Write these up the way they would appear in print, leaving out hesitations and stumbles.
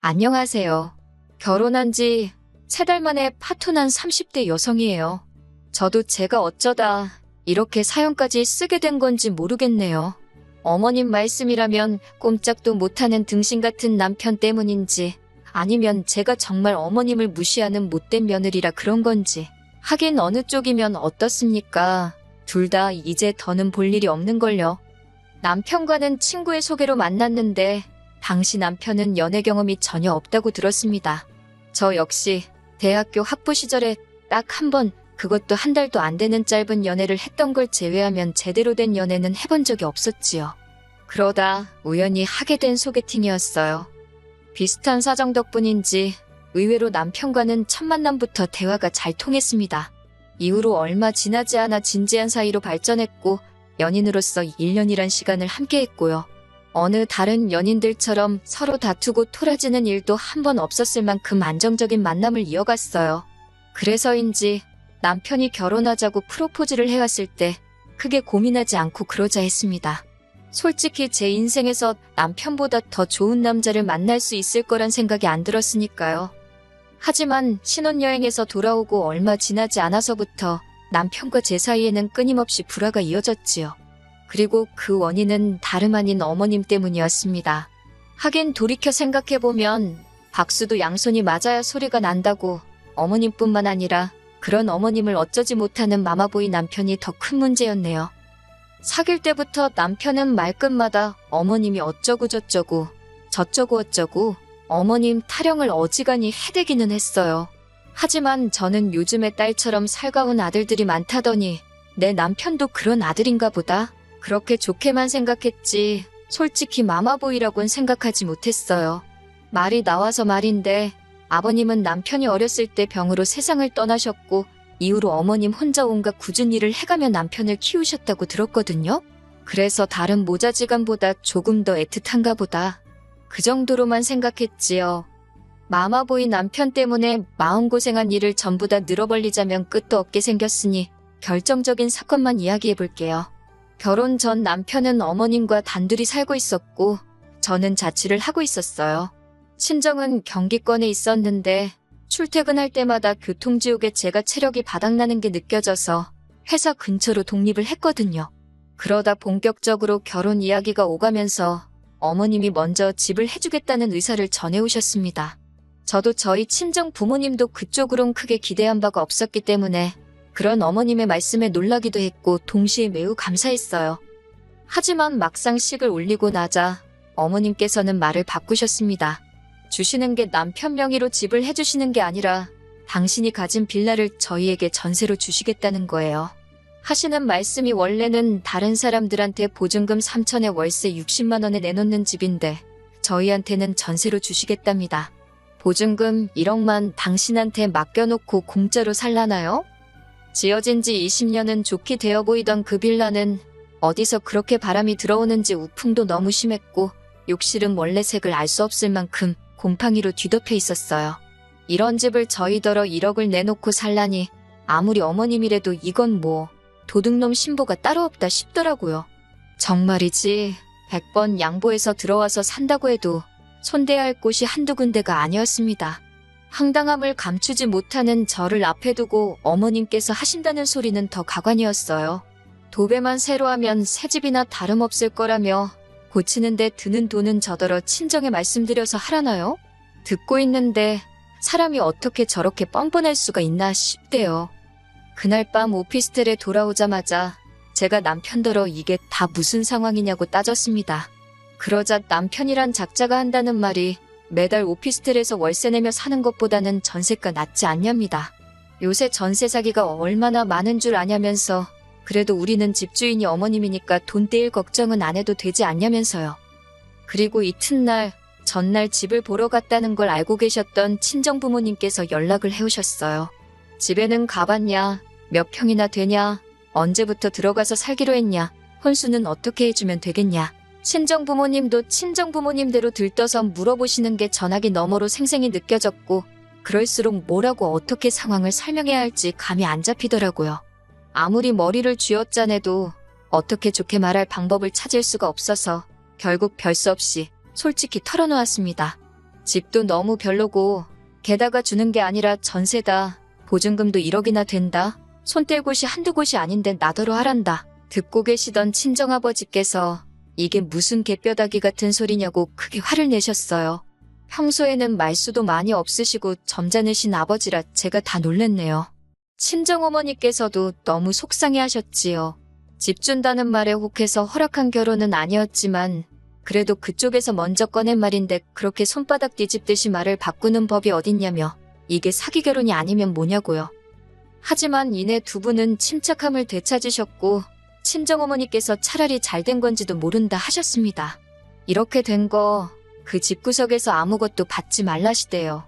안녕하세요. 결혼한 지 3달 만에 파토난 30대 여성이에요. 저도 제가 어쩌다 이렇게 사연까지 쓰게 된 건지 모르겠네요. 어머님 말씀이라면 꼼짝도 못하는 등신 같은 남편 때문인지 아니면 제가 정말 어머님을 무시하는 못된 며느리라 그런 건지. 하긴 어느 쪽이면 어떻습니까? 둘 다 이제 더는 볼 일이 없는걸요. 남편과는 친구의 소개로 만났는데 당시 남편은 연애 경험이 전혀 없다고 들었습니다. 저 역시 대학교 학부 시절에 딱 한 번, 그것도 한 달도 안 되는 짧은 연애를 했던 걸 제외하면 제대로 된 연애는 해본 적이 없었지요. 그러다 우연히 하게 된 소개팅이었어요. 비슷한 사정 덕분인지 의외로 남편과는 첫 만남부터 대화가 잘 통했습니다. 이후로 얼마 지나지 않아 진지한 사이로 발전했고 연인으로서 1년이란 시간을 함께했고요. 어느 다른 연인들처럼 서로 다투고 토라지는 일도 한 번 없었을 만큼 안정적인 만남을 이어갔어요. 그래서인지 남편이 결혼하자고 프로포즈를 해왔을 때 크게 고민하지 않고 그러자 했습니다. 솔직히 제 인생에서 남편보다 더 좋은 남자를 만날 수 있을 거란 생각이 안 들었으니까요. 하지만 신혼여행에서 돌아오고 얼마 지나지 않아서부터 남편과 제 사이에는 끊임없이 불화가 이어졌지요. 그리고 그 원인은 다름 아닌 어머님 때문이었습니다. 하긴 돌이켜 생각해보면 박수도 양손이 맞아야 소리가 난다고 어머님뿐만 아니라 그런 어머님을 어쩌지 못하는 마마보이 남편이 더 큰 문제였네요. 사귈 때부터 남편은 말끝마다 어머님이 어쩌고 저쩌고 저쩌고 어쩌고 어머님 타령을 어지간히 해대기는 했어요. 하지만 저는 요즘의 딸처럼 살가운 아들들이 많다더니 내 남편도 그런 아들인가 보다. 그렇게 좋게만 생각했지 솔직히 마마보이라고는 생각하지 못했어요. 말이 나와서 말인데 아버님은 남편이 어렸을 때 병으로 세상을 떠나셨고 이후로 어머님 혼자 온갖 굳은 일을 해가며 남편을 키우셨다고 들었거든요. 그래서 다른 모자지간보다 조금 더 애틋한가 보다. 그 정도로만 생각했지요. 마마보이 남편 때문에 마음고생한 일을 전부 다 늘어벌리자면 끝도 없게 생겼으니 결정적인 사건만 이야기해볼게요. 결혼 전 남편은 어머님과 단둘이 살고 있었고 저는 자취를 하고 있었어요. 친정은 경기권에 있었는데 출퇴근할 때마다 교통지옥에 제가 체력이 바닥나는 게 느껴져서 회사 근처로 독립을 했거든요. 그러다 본격적으로 결혼 이야기가 오가면서 어머님이 먼저 집을 해주겠다는 의사를 전해오셨습니다. 저도 저희 친정 부모님도 그쪽으론 크게 기대한 바가 없었기 때문에 그런 어머님의 말씀에 놀라기도 했고 동시에 매우 감사했어요. 하지만 막상 식을 올리고 나자 어머님께서는 말을 바꾸셨습니다. 주시는 게 남편 명의로 집을 해주시는 게 아니라 당신이 가진 빌라를 저희에게 전세로 주시겠다는 거예요. 하시는 말씀이 원래는 다른 사람들한테 보증금 3천에 월세 60만 원에 내놓는 집인데 저희한테는 전세로 주시겠답니다. 보증금 1억만 당신한테 맡겨놓고 공짜로 살라나요? 지어진 지 20년은 좋게 되어 보이던 그 빌라는 어디서 그렇게 바람이 들어오는지 우풍도 너무 심했고 욕실은 원래 색을 알 수 없을 만큼 곰팡이로 뒤덮여 있었어요. 이런 집을 저희더러 1억을 내놓고 살라니 아무리 어머님이라도 이건 뭐 도둑놈 신보가 따로 없다 싶더라고요. 정말이지 100번 양보해서 들어와서 산다고 해도 손대야 할 곳이 한두 군데가 아니었습니다. 황당함을 감추지 못하는 저를 앞에 두고 어머님께서 하신다는 소리는 더 가관이었어요. 도배만 새로 하면 새 집이나 다름없을 거라며 고치는데 드는 돈은 저더러 친정에 말씀드려서 하라나요? 듣고 있는데 사람이 어떻게 저렇게 뻔뻔할 수가 있나 싶대요. 그날 밤 오피스텔에 돌아오자마자 제가 남편더러 이게 다 무슨 상황이냐고 따졌습니다. 그러자 남편이란 작자가 한다는 말이 매달 오피스텔에서 월세 내며 사는 것보다는 전세가 낫지 않냐입니다. 요새 전세 사기가 얼마나 많은 줄 아냐면서 그래도 우리는 집주인이 어머님이니까 돈 떼일 걱정은 안 해도 되지 않냐면서요. 그리고 이튿날 전날 집을 보러 갔다는 걸 알고 계셨던 친정부모님께서 연락을 해오셨어요. 집에는 가봤냐? 몇 평이나 되냐? 언제부터 들어가서 살기로 했냐? 혼수는 어떻게 해주면 되겠냐? 친정부모님도 친정부모님대로 들떠서 물어보시는 게 전화기 너머로 생생히 느껴졌고 그럴수록 뭐라고 어떻게 상황을 설명해야 할지 감이 안 잡히더라고요. 아무리 머리를 쥐어짜내도 어떻게 좋게 말할 방법을 찾을 수가 없어서 결국 별 수 없이 솔직히 털어놓았습니다. 집도 너무 별로고 게다가 주는 게 아니라 전세다. 보증금도 1억이나 된다. 손 뗄 곳이 한두 곳이 아닌데 나더러 하란다. 듣고 계시던 친정아버지께서 이게 무슨 개뼈다귀 같은 소리냐고 크게 화를 내셨어요. 평소에는 말수도 많이 없으시고 점잖으신 아버지라 제가 다 놀랬네요. 친정어머니께서도 너무 속상해하셨지요. 집 준다는 말에 혹해서 허락한 결혼은 아니었지만 그래도 그쪽에서 먼저 꺼낸 말인데 그렇게 손바닥 뒤집듯이 말을 바꾸는 법이 어딨냐며 이게 사기 결혼이 아니면 뭐냐고요. 하지만 이내 두 분은 침착함을 되찾으셨고 친정어머니께서 차라리 잘된 건지도 모른다 하셨습니다. 이렇게 된 거 그 집구석에서 아무것도 받지 말라시대요.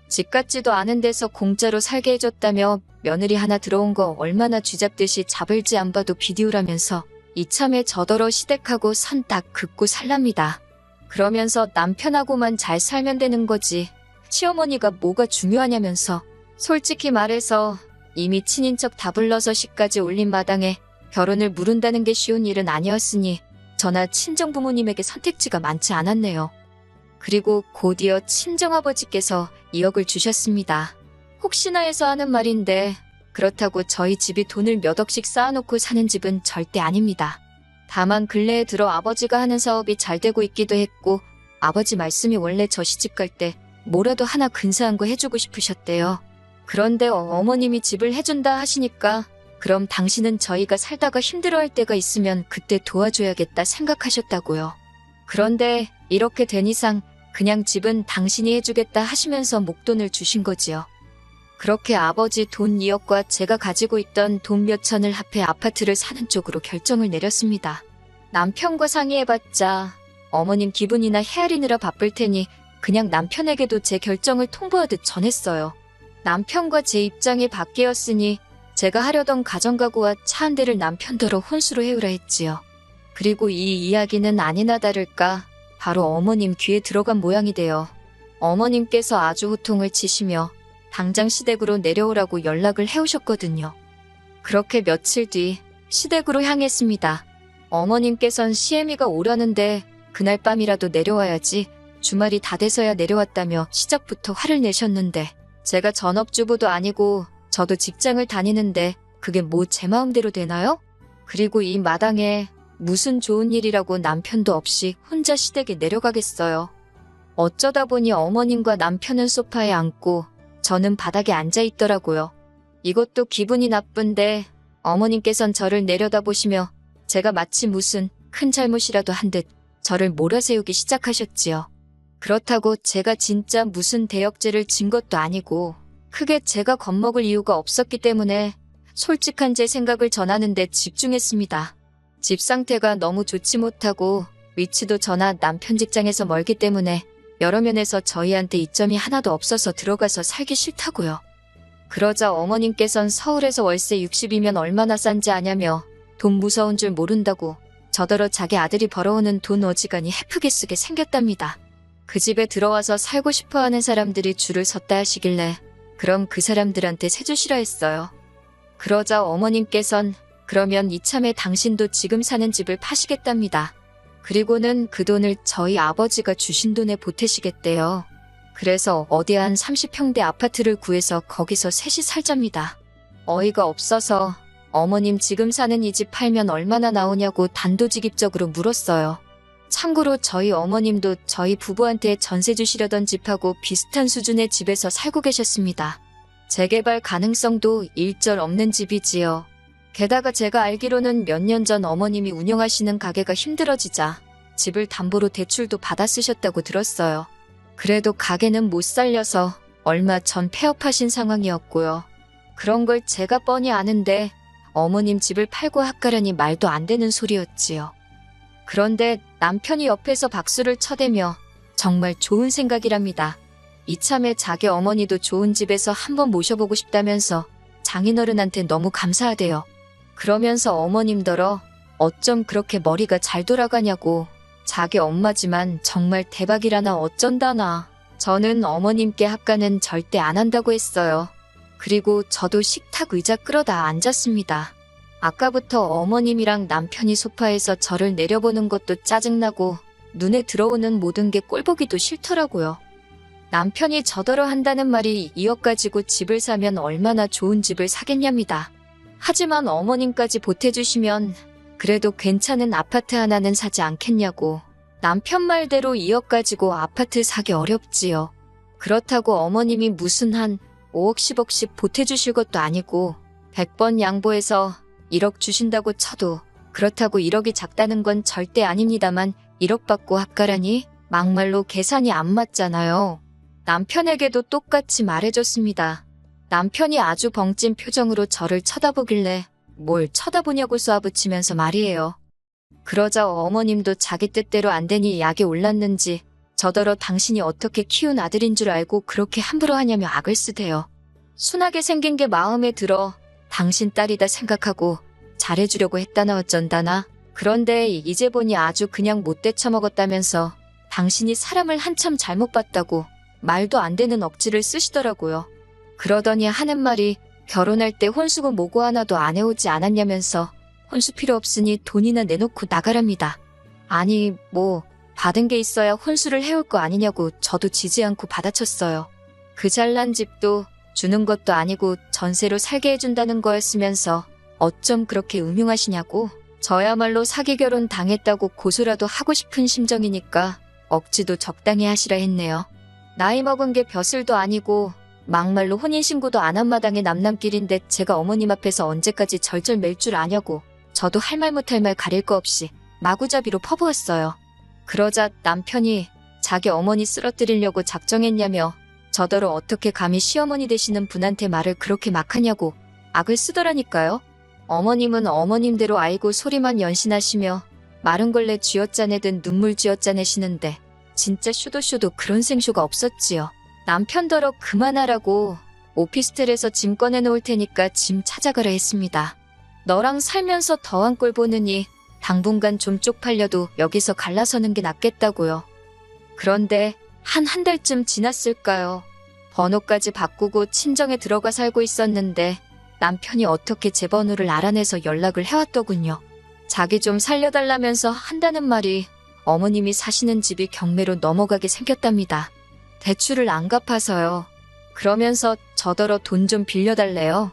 집 같지도 않은 데서 공짜로 살게 해줬다며 며느리 하나 들어온 거 얼마나 쥐잡듯이 잡을지 안 봐도 비디오라면서 이참에 저더러 시댁하고 선 딱 긋고 살랍니다. 그러면서 남편하고만 잘 살면 되는 거지 시어머니가 뭐가 중요하냐면서 솔직히 말해서 이미 친인척 다 불러서 시까지 올린 마당에 결혼을 무른다는 게 쉬운 일은 아니었으니 저나 친정부모님에게 선택지가 많지 않았네요. 그리고 곧이어 친정아버지께서 2억을 주셨습니다. 혹시나 해서 하는 말인데 그렇다고 저희 집이 돈을 몇 억씩 쌓아놓고 사는 집은 절대 아닙니다. 다만 근래에 들어 아버지가 하는 사업이 잘 되고 있기도 했고 아버지 말씀이 원래 저 시집 갈 때 뭐라도 하나 근사한 거 해주고 싶으셨대요. 그런데 어머님이 집을 해준다 하시니까 그럼 당신은 저희가 살다가 힘들어할 때가 있으면 그때 도와줘야겠다 생각하셨다고요. 그런데 이렇게 된 이상 그냥 집은 당신이 해주겠다 하시면서 목돈을 주신 거지요. 그렇게 아버지 돈 2억과 제가 가지고 있던 돈 몇천을 합해 아파트를 사는 쪽으로 결정을 내렸습니다. 남편과 상의해봤자 어머님 기분이나 헤아리느라 바쁠 테니 그냥 남편에게도 제 결정을 통보하듯 전했어요. 남편과 제 입장이 바뀌었으니 제가 하려던 가정가구와 차 한 대를 남편더러 혼수로 해오라 했지요. 그리고 이 이야기는 아니나 다를까 바로 어머님 귀에 들어간 모양이 돼요. 어머님께서 아주 호통을 치시며 당장 시댁으로 내려오라고 연락을 해오셨거든요. 그렇게 며칠 뒤 시댁으로 향했습니다. 어머님께선 시애미가 오라는데 그날 밤이라도 내려와야지 주말이 다 돼서야 내려왔다며 시작부터 화를 내셨는데 제가 전업주부도 아니고 저도 직장을 다니는데 그게 뭐 제 마음대로 되나요? 그리고 이 마당에 무슨 좋은 일이라고 남편도 없이 혼자 시댁에 내려가겠어요. 어쩌다 보니 어머님과 남편은 소파에 앉고 저는 바닥에 앉아 있더라고요. 이것도 기분이 나쁜데 어머님께선 저를 내려다보시며 제가 마치 무슨 큰 잘못이라도 한 듯 저를 몰아세우기 시작하셨지요. 그렇다고 제가 진짜 무슨 대역죄를 진 것도 아니고 크게 제가 겁먹을 이유가 없었기 때문에 솔직한 제 생각을 전하는 데 집중했습니다. 집 상태가 너무 좋지 못하고 위치도 저나 남편 직장에서 멀기 때문에 여러 면에서 저희한테 이점이 하나도 없어서 들어가서 살기 싫다고요. 그러자 어머님께선 서울에서 월세 60이면 얼마나 싼지 아냐며 돈 무서운 줄 모른다고 저더러 자기 아들이 벌어오는 돈 어지간히 헤프게 쓰게 생겼답니다. 그 집에 들어와서 살고 싶어하는 사람들이 줄을 섰다 하시길래 그럼 그 사람들한테 세주시라 했어요. 그러자 어머님께선 그러면 이참에 당신도 지금 사는 집을 파시겠답니다. 그리고는 그 돈을 저희 아버지가 주신 돈에 보태시겠대요. 그래서 어디 한 30평대 아파트를 구해서 거기서 셋이 살잡니다. 어이가 없어서 어머님 지금 사는 이 집 팔면 얼마나 나오냐고 단도직입적으로 물었어요. 참고로 저희 어머님도 저희 부부한테 전세 주시려던 집하고 비슷한 수준의 집에서 살고 계셨습니다. 재개발 가능성도 일절 없는 집이지요. 게다가 제가 알기로는 몇 년 전 어머님이 운영하시는 가게가 힘들어지자 집을 담보로 대출도 받아 쓰셨다고 들었어요. 그래도 가게는 못 살려서 얼마 전 폐업하신 상황이었고요. 그런 걸 제가 뻔히 아는데 어머님 집을 팔고 합가라니 말도 안 되는 소리였지요. 그런데 남편이 옆에서 박수를 쳐대며 정말 좋은 생각이랍니다. 이참에 자기 어머니도 좋은 집에서 한번 모셔보고 싶다면서 장인어른한테 너무 감사하대요. 그러면서 어머님더러 어쩜 그렇게 머리가 잘 돌아가냐고 자기 엄마지만 정말 대박이라나 어쩐다나 저는 어머님께 합가는 절대 안 한다고 했어요. 그리고 저도 식탁 의자 끌어다 앉았습니다. 아까부터 어머님이랑 남편이 소파에서 저를 내려보는 것도 짜증나고 눈에 들어오는 모든 게 꼴보기도 싫더라고요. 남편이 저더러 한다는 말이 2억 가지고 집을 사면 얼마나 좋은 집을 사겠냐입니다. 하지만 어머님까지 보태주시면 그래도 괜찮은 아파트 하나는 사지 않겠냐고. 남편 말대로 2억 가지고 아파트 사기 어렵지요. 그렇다고 어머님이 무슨 한 5억 10억씩 보태주실 것도 아니고 100번 양보해서 1억 주신다고 쳐도 그렇다고 1억이 작다는 건 절대 아닙니다만 1억 받고 합가라니 막말로 계산이 안 맞잖아요. 남편에게도 똑같이 말해줬습니다. 남편이 아주 벙찐 표정으로 저를 쳐다보길래 뭘 쳐다보냐고 쏘아붙이면서 말이에요. 그러자 어머님도 자기 뜻대로 안 되니 약이 올랐는지 저더러 당신이 어떻게 키운 아들인 줄 알고 그렇게 함부로 하냐며 악을 쓰대요. 순하게 생긴 게 마음에 들어 당신 딸이다 생각하고 잘해주려고 했다나 어쩐다나. 그런데 이제 보니 아주 그냥 못돼 처먹었다면서 당신이 사람을 한참 잘못 봤다고 말도 안 되는 억지를 쓰시더라고요. 그러더니 하는 말이 결혼할 때 혼수고 뭐고 하나도 안 해오지 않았냐면서 혼수 필요 없으니 돈이나 내놓고 나가랍니다. 아니 뭐 받은 게 있어야 혼수를 해올 거 아니냐고 저도 지지 않고 받아쳤어요. 그 잘난 집도 주는 것도 아니고 전세로 살게 해준다는 거였으면서 어쩜 그렇게 음흉하시냐고. 저야말로 사기 결혼 당했다고 고소라도 하고 싶은 심정이니까 억지도 적당히 하시라 했네요. 나이 먹은 게 벼슬도 아니고 막말로 혼인신고도 안 한 마당에 남남길인데 제가 어머님 앞에서 언제까지 절절 맬 줄 아냐고. 저도 할 말 못할 말 가릴 거 없이 마구잡이로 퍼부었어요. 그러자 남편이 자기 어머니 쓰러뜨리려고 작정했냐며 저더러 어떻게 감히 시어머니 되시는 분한테 말을 그렇게 막 하냐고 악을 쓰더라니까요. 어머님은 어머님대로 알고 소리만 연신하시며 마른 걸레 쥐어짜내든 눈물 쥐어짜내시는데 진짜 쇼도 그런 생쇼가 없었지요. 남편더러 그만하라고 오피스텔에서 짐 꺼내놓을 테니까 짐 찾아가라 했습니다. 너랑 살면서 더한 꼴 보느니 당분간 좀 쪽팔려도 여기서 갈라서는 게 낫겠다고요. 그런데 한 달쯤 지났을까요? 번호까지 바꾸고 친정에 들어가 살고 있었는데 남편이 어떻게 제 번호를 알아내서 연락을 해왔더군요. 자기 좀 살려달라면서 한다는 말이 어머님이 사시는 집이 경매로 넘어가게 생겼답니다. 대출을 안 갚아서요. 그러면서 저더러 돈 좀 빌려달래요.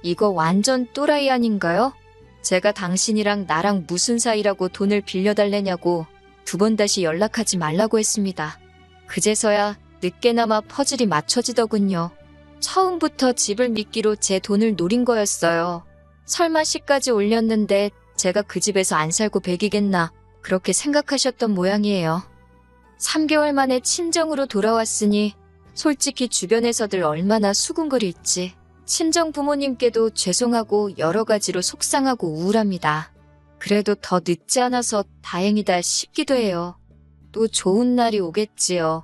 이거 완전 또라이 아닌가요? 제가 당신이랑 나랑 무슨 사이라고 돈을 빌려달래냐고 2번 다시 연락하지 말라고 했습니다. 그제서야 늦게나마 퍼즐이 맞춰지더군요. 처음부터 집을 미끼로 제 돈을 노린 거였어요. 설마 시까지 올렸는데 제가 그 집에서 안 살고 배기겠나 그렇게 생각하셨던 모양이에요. 3개월 만에 친정으로 돌아왔으니 솔직히 주변에서들 얼마나 수군거릴지 친정 부모님께도 죄송하고 여러 가지로 속상하고 우울합니다. 그래도 더 늦지 않아서 다행이다 싶기도 해요. 또 좋은 날이 오겠지요.